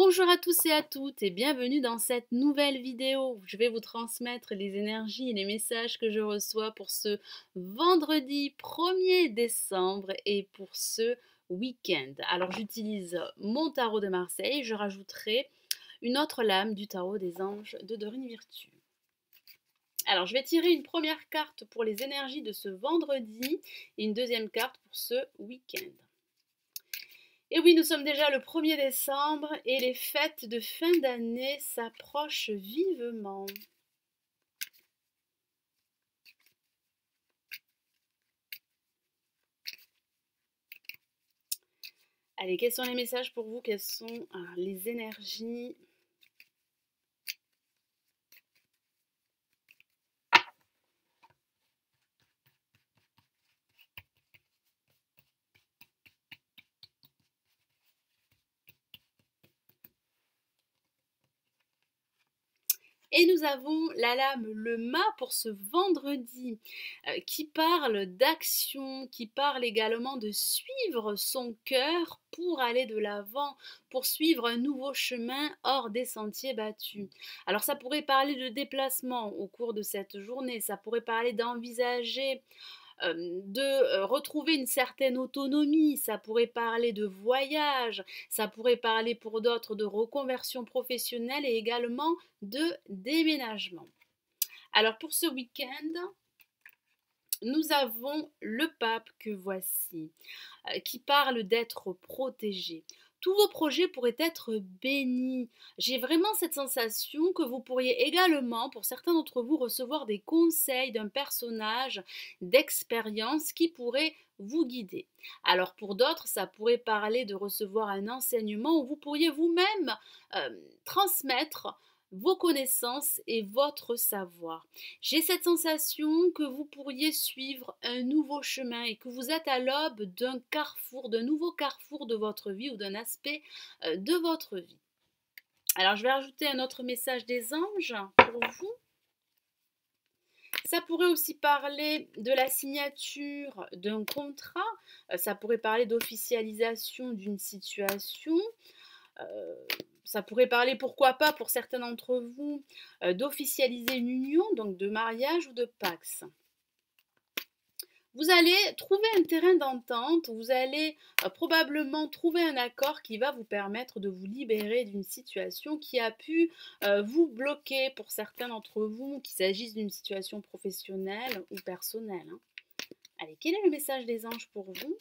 Bonjour à tous et à toutes et bienvenue dans cette nouvelle vidéo. Je vais vous transmettre les énergies et les messages que je reçois pour ce vendredi 1er décembre et pour ce week-end. Alors j'utilise mon tarot de Marseille, je rajouterai une autre lame du tarot des anges de Dorine Virtue. Alors je vais tirer une première carte pour les énergies de ce vendredi et une deuxième carte pour ce week-end. Et oui, nous sommes déjà le 1er décembre et les fêtes de fin d'année s'approchent vivement. Allez, quels sont les messages pour vous? Quelles sont les énergies? Et nous avons la lame, le mât pour ce vendredi, qui parle d'action, qui parle également de suivre son cœur pour aller de l'avant, pour suivre un nouveau chemin hors des sentiers battus. Alors ça pourrait parler de déplacement au cours de cette journée, ça pourrait parler d'envisager de retrouver une certaine autonomie, ça pourrait parler de voyage, ça pourrait parler pour d'autres de reconversion professionnelle et également de déménagement. Alors pour ce week-end, nous avons le pape que voici, qui parle d'être protégé. Tous vos projets pourraient être bénis. J'ai vraiment cette sensation que vous pourriez également, pour certains d'entre vous, recevoir des conseils d'un personnage d'expérience qui pourrait vous guider. Alors pour d'autres, ça pourrait parler de recevoir un enseignement où vous pourriez vous-même transmettre vos connaissances et votre savoir. J'ai cette sensation que vous pourriez suivre un nouveau chemin et que vous êtes à l'aube d'un carrefour, d'un nouveau carrefour de votre vie ou d'un aspect de votre vie. Alors je vais rajouter un autre message des anges pour vous. Ça pourrait aussi parler de la signature d'un contrat, ça pourrait parler d'officialisation d'une situation. Ça pourrait parler, pourquoi pas, pour certains d'entre vous, d'officialiser une union, donc de mariage ou de pax. Vous allez trouver un terrain d'entente, vous allez probablement trouver un accord qui va vous permettre de vous libérer d'une situation qui a pu vous bloquer pour certains d'entre vous, qu'il s'agisse d'une situation professionnelle ou personnelle. Allez, quel est le message des anges pour vous?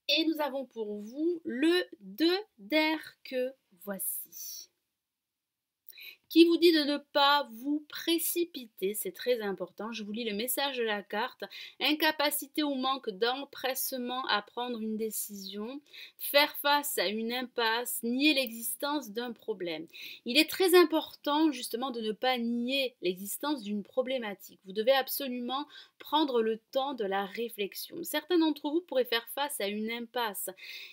Et nous avons pour vous le 2 d'air que voici, qui vous dit de ne pas vous précipiter, c'est très important. Je vous lis le message de la carte. Incapacité ou manque d'empressement à prendre une décision, faire face à une impasse, nier l'existence d'un problème. Il est très important justement de ne pas nier l'existence d'une problématique. Vous devez absolument prendre le temps de la réflexion. Certains d'entre vous pourraient faire face à une impasse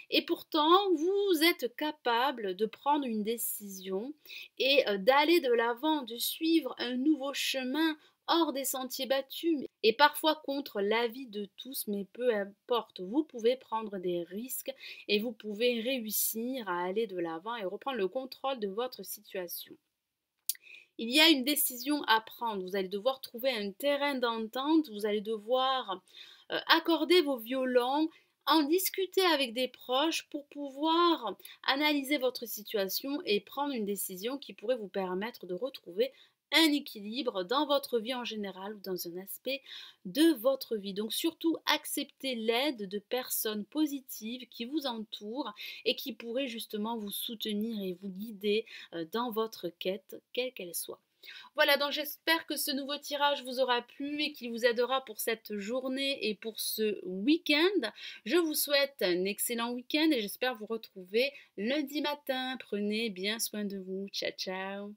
et pourtant vous êtes capable de prendre une décision et d'aller de l'avant, de suivre un nouveau chemin hors des sentiers battus et parfois contre l'avis de tous, mais peu importe, vous pouvez prendre des risques et vous pouvez réussir à aller de l'avant et reprendre le contrôle de votre situation. Il y a une décision à prendre, vous allez devoir trouver un terrain d'entente, vous allez devoir accorder vos violons, en discuter avec des proches pour pouvoir analyser votre situation et prendre une décision qui pourrait vous permettre de retrouver un équilibre dans votre vie en général ou dans un aspect de votre vie. Donc surtout acceptez l'aide de personnes positives qui vous entourent et qui pourraient justement vous soutenir et vous guider dans votre quête, quelle qu'elle soit. Voilà, donc j'espère que ce nouveau tirage vous aura plu et qu'il vous aidera pour cette journée et pour ce week-end. Je vous souhaite un excellent week-end et j'espère vous retrouver lundi matin. Prenez bien soin de vous. Ciao, ciao.